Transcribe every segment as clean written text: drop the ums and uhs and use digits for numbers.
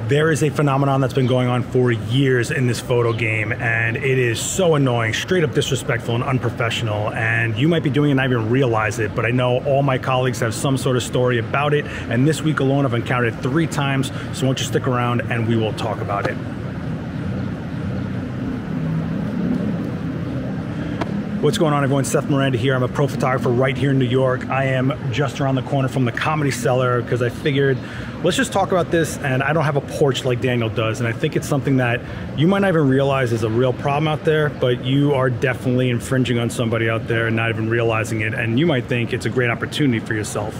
There is a phenomenon that's been going on for years in this photo game, and it is so annoying, straight up disrespectful and unprofessional, and you might be doing it and not even realize it, but I know all my colleagues have some sort of story about it, and this week alone I've encountered it 3 times, so why don't you stick around and we will talk about it. What's going on, everyone? Seth Miranda here. I'm a pro photographer right here in New York. I am just around the corner from the Comedy Cellar because I figured, let's just talk about this, and I don't have a porch like Daniel does, and I think it's something that you might not even realize is a real problem out there, but you are definitely infringing on somebody out there and not even realizing it, and you might think it's a great opportunity for yourself.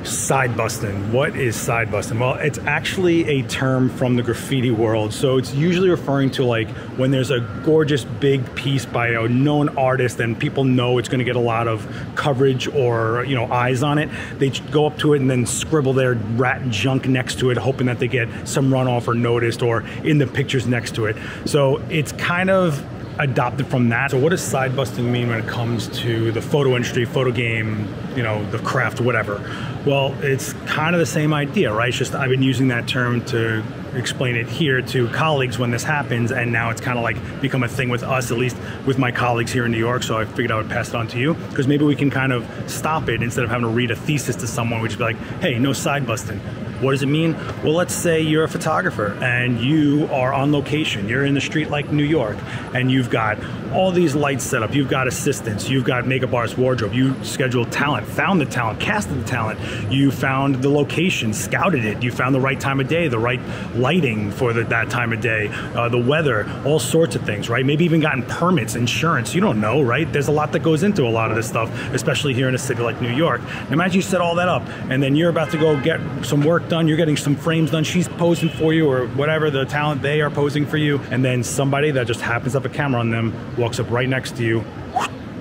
Side busting. What is side busting? Well, it's actually a term from the graffiti world. So it's usually referring to like when there's a gorgeous big piece by a known artist and people know it's going to get a lot of coverage or, you know, eyes on it. They go up to it and then scribble their rat junk next to it, hoping that they get some runoff or noticed or in the pictures next to it. So it's kind of adopted from that. So what does side busting mean when it comes to the photo industry, photo game, you know, the craft, whatever? Well, it's kind of the same idea, right? It's just I've been using that term to explain it here to colleagues when this happens, and now it's kind of like become a thing with us, at least with my colleagues here in New York, so I figured I would pass it on to you, because maybe we can kind of stop it instead of having to read a thesis to someone. We just be like, hey, no side busting. What does it mean? Well, let's say you're a photographer and you are on location. You're in the street like New York, and you've got all these lights set up. You've got assistants. You've got makeup artists, wardrobe. You scheduled talent, found the talent, casted the talent. You found the location, scouted it. You found the right time of day, the right lighting for that time of day, the weather, all sorts of things, right? Maybe even gotten permits, insurance. You don't know, right? There's a lot that goes into a lot of this stuff, especially here in a city like New York. Now, imagine you set all that up, and then you're about to go get some work done. You're getting some frames done. She's posing for you, or whatever the talent, they are posing for you. And then somebody that just happens to have a camera on them walks up right next to you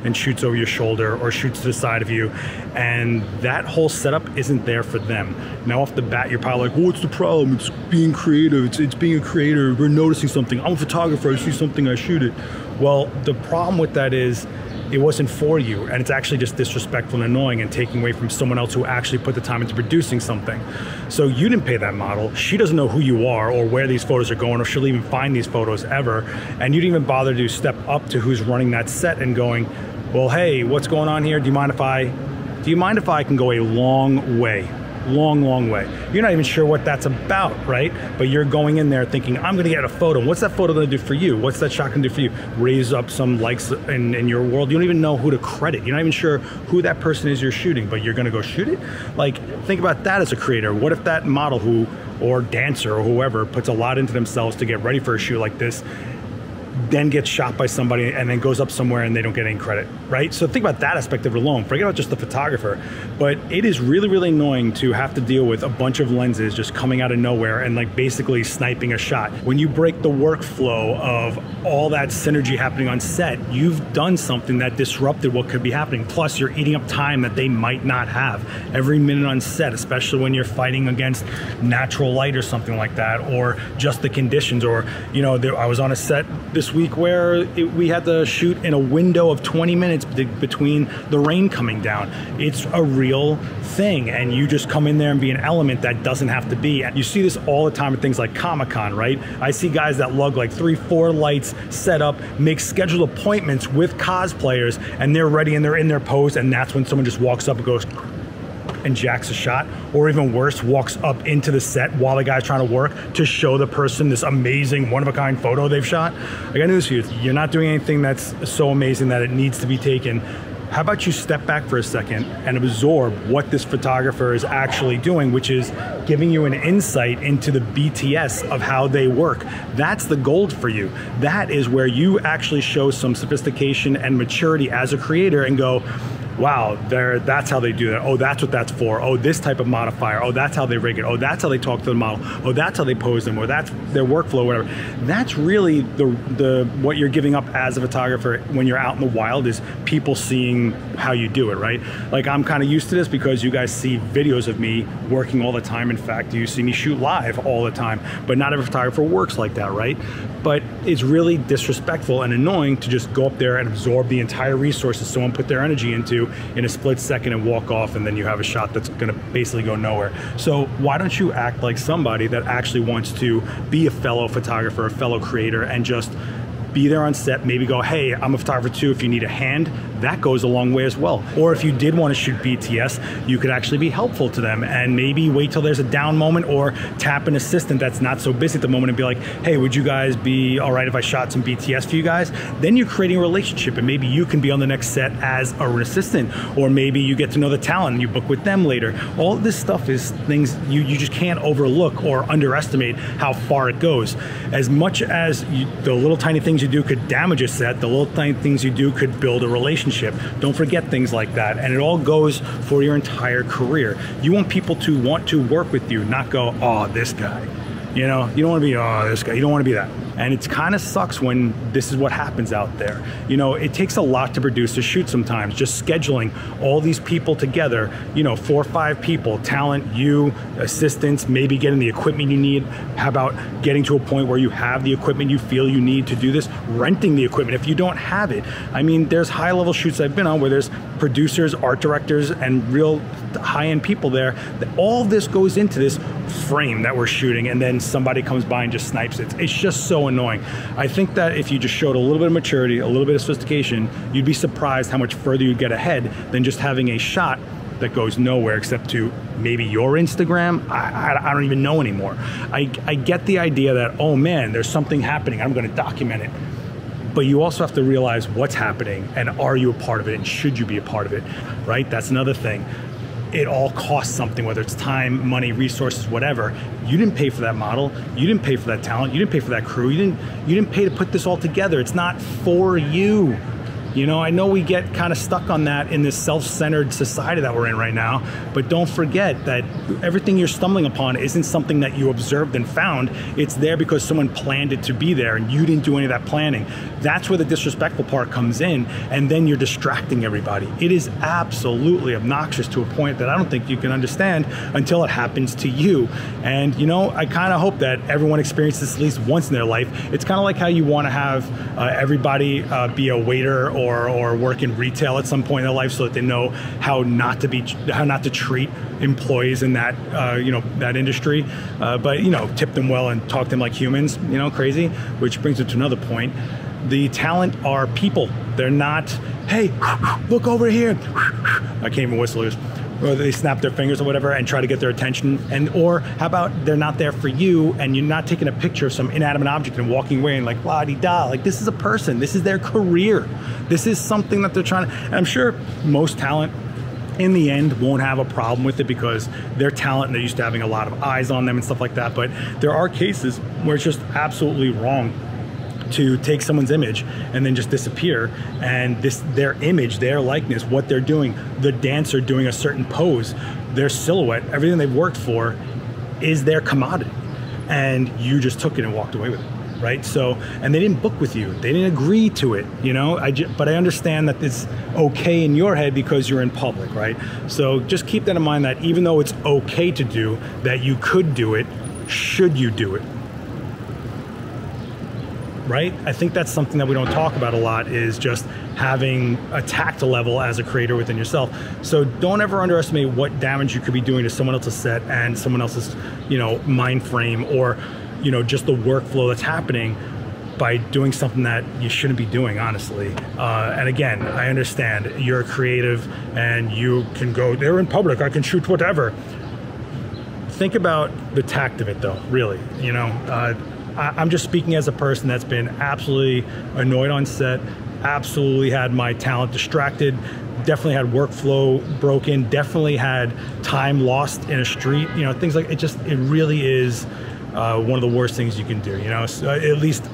and shoots over your shoulder or shoots to the side of you, and that whole setup isn't there for them. Now off the bat you're probably like, well, what's the problem? It's being creative, it's being a creator, we're noticing something, I'm a photographer, I see something, I shoot it. Well, the problem with that is it wasn't for you, and it's actually just disrespectful and annoying and taking away from someone else who actually put the time into producing something. So you didn't pay that model, she doesn't know who you are or where these photos are going, or she'll even find these photos ever, and you didn't even bother to step up to who's running that set and going, well, hey, what's going on here? Do you mind if I can go a long way? Long way. You're not even sure what that's about, right? But you're going in there thinking, I'm gonna get a photo. What's that photo gonna do for you? What's that shot gonna do for you? Raise up some likes in your world. You don't even know who to credit. You're not even sure who that person is you're shooting, but you're gonna go shoot it? Like, think about that as a creator. What if that model or dancer or whoever puts a lot into themselves to get ready for a shoot like this, then gets shot by somebody and then goes up somewhere and they don't get any credit, right? So think about that aspect of it alone. Forget about just the photographer. But it is really, really annoying to have to deal with a bunch of lenses just coming out of nowhere and like basically sniping a shot. When you break the workflow of all that synergy happening on set, you've done something that disrupted what could be happening. Plus you're eating up time that they might not have every minute on set, especially when you're fighting against natural light or something like that, or just the conditions. Or, you know, I was on a set this week where we had to shoot in a window of 20 minutes between the rain coming down. It's a real thing, and you just come in there and be an element that doesn't have to be. And you see this all the time at things like Comic-Con, right? I see guys that lug like 3-4 lights, set up, make scheduled appointments with cosplayers, and they're ready and they're in their pose, and that's when someone just walks up and goes and jacks a shot, or even worse, walks up into the set while the guy's trying to work to show the person this amazing one-of-a-kind photo they've shot. I got news for you. You're not doing anything that's so amazing that it needs to be taken. How about you step back for a second and absorb what this photographer is actually doing, which is giving you an insight into the BTS of how they work. That's the gold for you. That is where you actually show some sophistication and maturity as a creator and go, wow, that's how they do that. Oh, that's what that's for. Oh, this type of modifier. Oh, that's how they rig it. Oh, that's how they talk to the model. Oh, that's how they pose them, or that's their workflow, whatever. That's really what you're giving up as a photographer when you're out in the wild, is people seeing how you do it, right? Like, I'm kind of used to this because you guys see videos of me working all the time. In fact, you see me shoot live all the time, but not every photographer works like that, right? but it's really disrespectful and annoying to just go up there and absorb the entire resources someone put their energy into in a split second and walk off, and then you have a shot that's gonna basically go nowhere. So why don't you act like somebody that actually wants to be a fellow photographer, a fellow creator, and just be there on set, maybe go, hey, I'm a photographer too, if you need a hand, that goes a long way as well. Or if you did want to shoot BTS, you could actually be helpful to them and maybe wait till there's a down moment, or tap an assistant that's not so busy at the moment and be like, hey, would you guys be all right if I shot some BTS for you guys? Then you're creating a relationship, and maybe you can be on the next set as an assistant, or maybe you get to know the talent and you book with them later. All of this stuff is things you just can't overlook or underestimate how far it goes. As much as the little tiny things you do could damage a set, the little tiny things you do could build a relationship. Don't forget things like that, and it all goes for your entire career. You want people to want to work with you, not go, oh, this guy. You know, you don't want to be, oh, this guy. You don't want to be that. And it kind of sucks when this is what happens out there. You know, it takes a lot to produce a shoot sometimes. Just scheduling all these people together, you know, 4 or 5 people, talent, you, assistants, maybe getting the equipment you need. How about getting to a point where you have the equipment you feel you need to do this? Renting the equipment if you don't have it. I mean, there's high-level shoots I've been on where there's producers, art directors, and real high-end people there. All this goes into this frame that we're shooting, and then somebody comes by and just snipes it. It's just so annoying. I think that if you just showed a little bit of maturity, a little bit of sophistication, you'd be surprised how much further you'd get ahead than just having a shot that goes nowhere except to maybe your Instagram. I don't even know anymore. I get the idea that, oh man, there's something happening, I'm going to document it. But you also have to realize what's happening, and are you a part of it, and should you be a part of it, right? That's another thing. It all costs something, whether it's time, money, resources, whatever. You didn't pay for that model. You didn't pay for that talent. You didn't pay for that crew. You didn't pay to put this all together. It's not for you. You know, I know we get kind of stuck on that in this self-centered society that we're in right now, but don't forget that everything you're stumbling upon isn't something that you observed and found. It's there because someone planned it to be there, and you didn't do any of that planning. That's where the disrespectful part comes in, and then you're distracting everybody. It is absolutely obnoxious to a point that I don't think you can understand until it happens to you. And you know, I kind of hope that everyone experiences this at least once in their life. It's kind of like how you want to have everybody be a waiter or work in retail at some point in their life, so that they know how not to treat employees in that that industry, but you know, tip them well and talk to them like humans. You know, crazy. Which brings it to another point. The talent are people. They're not, hey, look over here. I can't even whistle this. Or they snap their fingers or whatever and try to get their attention. Or how about they're not there for you, and you're not taking a picture of some inanimate object and walking away and like, la-di-da. Like, this is a person. This is their career. This is something that they're trying to, and I'm sure most talent in the end won't have a problem with it because they're talent and they're used to having a lot of eyes on them and stuff like that. But there are cases where it's just absolutely wrong to take someone's image and then just disappear, and their image, their likeness, what they're doing, the dancer doing a certain pose, their silhouette, everything they've worked for is their commodity, and you just took it and walked away with it, right? So, and they didn't book with you, they didn't agree to it, you know. But I understand that it's okay in your head because you're in public, right? So just keep that in mind, that even though it's okay to do, that you could do it, should you do it? Right? I think that's something that we don't talk about a lot, is just having a tact level as a creator within yourself. So don't ever underestimate what damage you could be doing to someone else's set and someone else's, you know, mind frame, or, you know, just the workflow that's happening by doing something that you shouldn't be doing, honestly. And again, I understand you're a creative and you can go, they're in public, I can shoot whatever. Think about the tact of it though, really, you know. I'm just speaking as a person that's been absolutely annoyed on set, absolutely had my talent distracted, definitely had workflow broken, definitely had time lost in a street, you know, things like it. It really is one of the worst things you can do, you know. So at least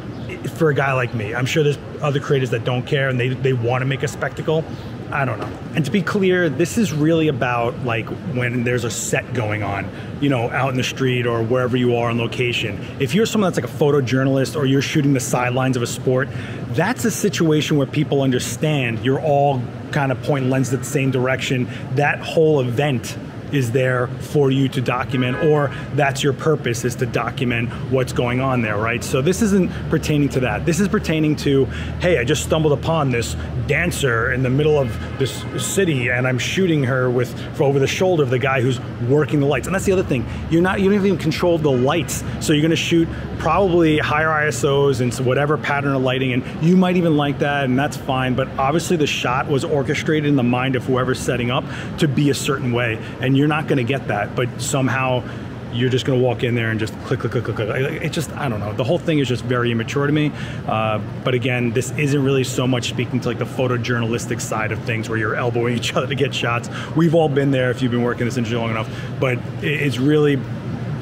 for a guy like me. I'm sure there's other creators that don't care and they want to make a spectacle. I don't know. And to be clear, this is really about like when there's a set going on, you know, out in the street or wherever you are on location. If you're someone that's like a photojournalist or you're shooting the sidelines of a sport, that's a situation where people understand you're all kind of pointing lenses at the same direction. That whole event is there for you to document, or that's your purpose, is to document what's going on there, right? So this isn't pertaining to that. This is pertaining to, hey, I just stumbled upon this dancer in the middle of this city and I'm shooting her with over the shoulder of the guy who's working the lights. And that's the other thing. You don't even control the lights. So you're gonna shoot probably higher ISOs and whatever pattern of lighting, and you might even like that, and that's fine, but obviously the shot was orchestrated in the mind of whoever's setting up to be a certain way, and you're not gonna get that, but somehow you're just gonna walk in there and just click, click, click, click, click. It just, I don't know. The whole thing is just very immature to me. But again, this isn't really so much speaking to like the photojournalistic side of things where you're elbowing each other to get shots. We've all been there if you've been working this industry long enough, but it's really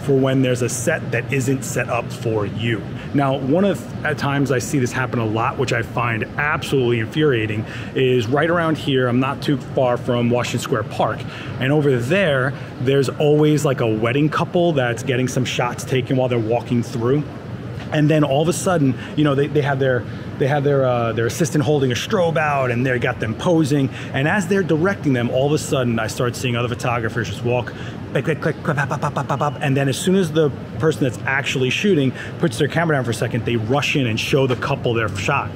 for when there's a set that isn't set up for you. Now, one of at times I see this happen a lot, which I find absolutely infuriating, is right around here. I'm not too far from Washington Square Park, and over there, there's always like a wedding couple that's getting some shots taken while they're walking through. And then all of a sudden, you know, they have their assistant holding a strobe out, and they got them posing. And as they're directing them, all of a sudden, I start seeing other photographers just walk, click, click, click, click, pop, pop, pop, pop, pop. And then as soon as the person that's actually shooting puts their camera down for a second, they rush in and show the couple their shot.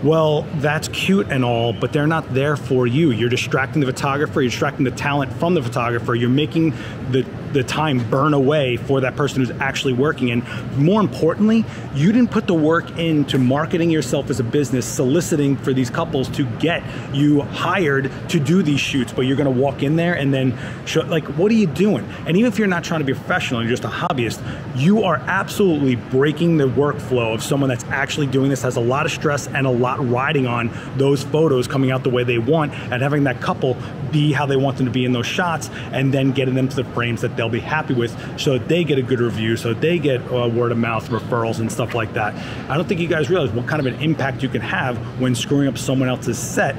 Well, that's cute and all, but they're not there for you. You're distracting the photographer, you're distracting the talent from the photographer, you're making the time burn away for that person who's actually working. And more importantly, you didn't put the work into marketing yourself as a business, soliciting for these couples to get you hired to do these shoots, but you're gonna walk in there and then show, like, what are you doing? And even if you're not trying to be a professional, you're just a hobbyist, you are absolutely breaking the workflow of someone that's actually doing this, has a lot of stress and a lot riding on those photos coming out the way they want, and having that couple be how they want them to be in those shots, and then getting them to the frames that they'll be happy with, so that they get a good review, so that they get word of mouth referrals and stuff like that. I don't think you guys realize what kind of an impact you can have when screwing up someone else's set,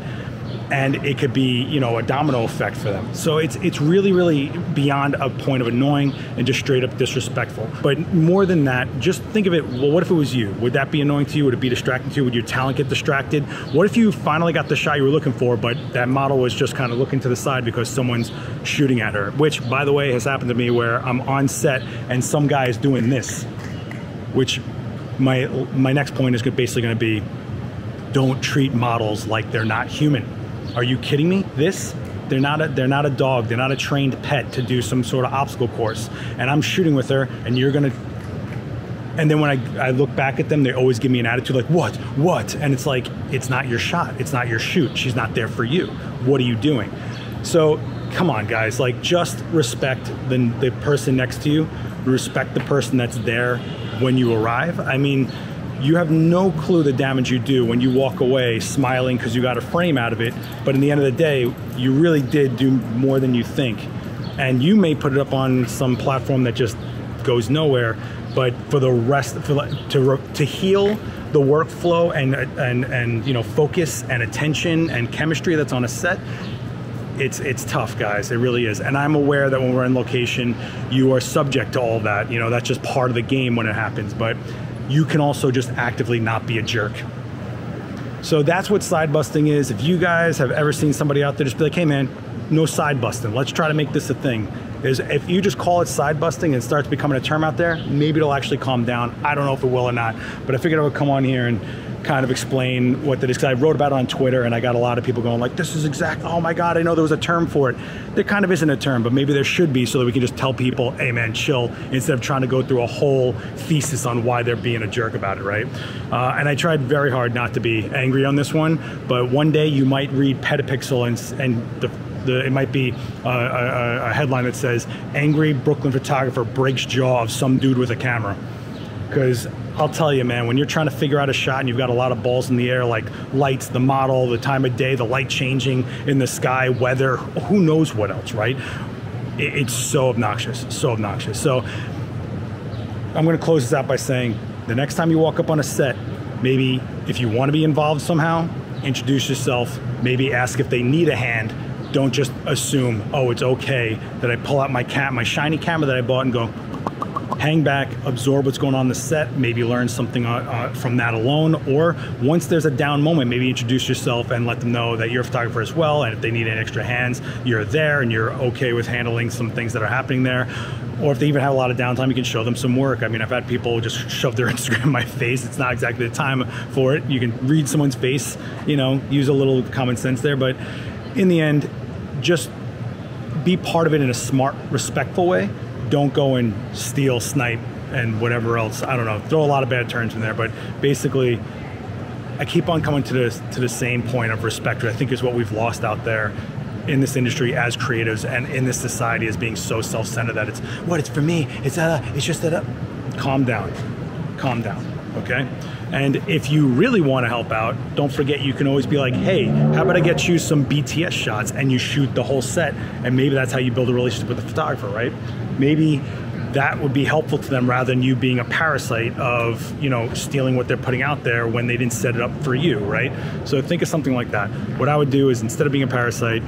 and it could be, you know, a domino effect for them. So it's really, really beyond a point of annoying and just straight up disrespectful. But more than that, just think of it, well, what if it was you? Would that be annoying to you? Would it be distracting to you? Would your talent get distracted? What if you finally got the shot you were looking for, but that model was just kind of looking to the side because someone's shooting at her? Which, by the way, has happened to me, where I'm on set and some guy is doing this, which my next point is basically gonna be, don't treat models like they're not human. Are you kidding me? They're not a dog. They're not a trained pet to do some sort of obstacle course. And I'm shooting with her, and you're gonna. And then when I look back at them, they always give me an attitude like, what? And it's like, it's not your shot. It's not your shoot. She's not there for you. What are you doing? So come on, guys. Like, just respect the person next to you. Respect the person that's there when you arrive. I mean, you have no clue the damage you do when you walk away smiling because you got a frame out of it, but in the end of the day, you really did do more than you think. And you may put it up on some platform that just goes nowhere, but for the rest, to heal the workflow and you know, focus and attention and chemistry that's on a set, it's tough, guys. It really is. And I'm aware that when we're in location, you are subject to all that. You know, that's just part of the game when it happens, but you can also just actively not be a jerk. So that's what side busting is. If you guys have ever seen somebody out there, just be like, hey man, no side busting. Let's try to make this a thing. If you just call it side busting and it starts becoming a term out there, maybe it'll actually calm down. I don't know if it will or not, but I figured I would come on here and kind of explain what that is, because I wrote about it on Twitter and I got a lot of people going like, this is exact, oh my God, I know there was a term for it. There kind of isn't a term, but maybe there should be, so that we can just tell people, hey man, chill, instead of trying to go through a whole thesis on why they're being a jerk about it, right? And I tried very hard not to be angry on this one, but one day you might read Petapixel and it might be a headline that says, angry Brooklyn photographer breaks jaw of some dude with a camera. Because I'll tell you, man, when you're trying to figure out a shot and you've got a lot of balls in the air, like lights, the model, the time of day, the light changing in the sky, weather, who knows what else, right? It's so obnoxious, so obnoxious. So I'm gonna close this out by saying, the next time you walk up on a set, maybe if you wanna be involved somehow, introduce yourself, maybe ask if they need a hand. Don't just assume, oh, it's okay that I pull out my shiny camera that I bought and go, hang back, absorb what's going on in the set, maybe learn something from that alone, or once there's a down moment, maybe introduce yourself and let them know that you're a photographer as well, and if they need any extra hands, you're there and you're okay with handling some things that are happening there. Or if they even have a lot of downtime, you can show them some work. I mean, I've had people just shove their Instagram in my face. It's not exactly the time for it. You can read someone's face, you know, use a little common sense there, but in the end, just be part of it in a smart, respectful way. Don't go and steal, snipe, and whatever else. I don't know, throw a lot of bad terms in there, but basically, I keep on coming to the same point of respect, which I think is what we've lost out there in this industry as creatives and in this society as being so self-centered that it's for me, it's just that. Calm down, okay? And if you really want to help out, don't forget you can always be like, hey, how about I get you some BTS shots and you shoot the whole set, and maybe that's how you build a relationship with the photographer, right? Maybe that would be helpful to them rather than you being a parasite of, you know, stealing what they're putting out there when they didn't set it up for you, right? So think of something like that. What I would do is, instead of being a parasite,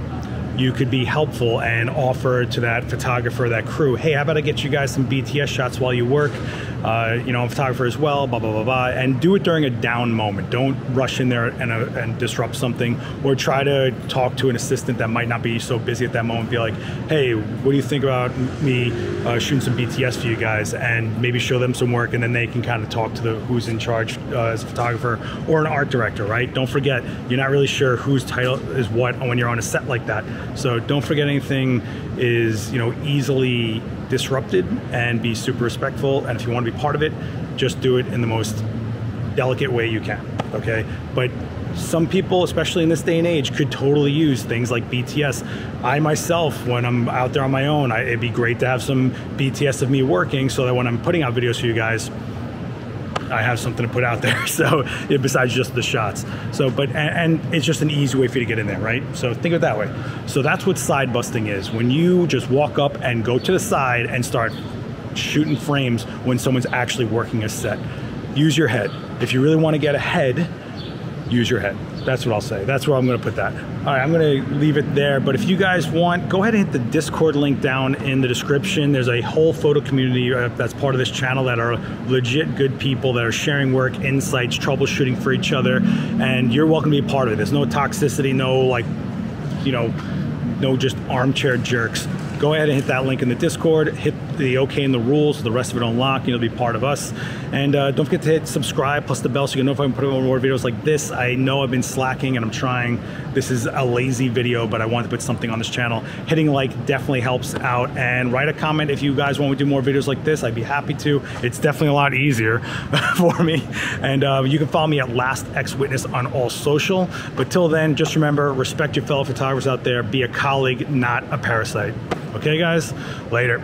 you could be helpful and offer to that photographer, that crew, hey, how about I get you guys some BTS shots while you work? You know, I'm a photographer as well, blah, blah, blah, blah. And do it during a down moment. Don't rush in there and disrupt something, or try to talk to an assistant that might not be so busy at that moment. Be like, hey, what do you think about me shooting some BTS for you guys? And maybe show them some work, and then they can kind of talk to who's in charge as a photographer or an art director, right? Don't forget, you're not really sure whose title is what when you're on a set like that. So don't forget anything is, you know, easily disrupted, and be super respectful. And if you want to be part of it, just do it in the most delicate way you can, okay? But some people, especially in this day and age, could totally use things like BTS. I myself, when I'm out there on my own, it'd be great to have some BTS of me working, so that when I'm putting out videos for you guys, I have something to put out there. So besides just the shots. So, and it's just an easy way for you to get in there, right? So think of it that way. So that's what side busting is. When you just walk up and go to the side and start shooting frames when someone's actually working a set. Use your head. If you really want to get ahead, use your head. That's what I'll say. That's where I'm going to put that. All right, I'm going to leave it there. But if you guys want, go ahead and hit the Discord link down in the description. There's a whole photo community that's part of this channel that are legit good people that are sharing work, insights, troubleshooting for each other. And you're welcome to be a part of it. There's no toxicity, no like, you know, no just armchair jerks. Go ahead and hit that link in the Discord, hit the OK and the rules, so the rest of it unlock, you'll be part of us. And don't forget to hit subscribe plus the bell so you can know if I can put out more videos like this. I know I've been slacking and I'm trying. This is a lazy video, but I want to put something on this channel. Hitting like definitely helps out, and write a comment if you guys want me to do more videos like this. I'd be happy to. It's definitely a lot easier for me. And you can follow me at LastXWitness on all social. But till then, just remember, respect your fellow photographers out there. Be a colleague, not a parasite. Okay, guys? Later.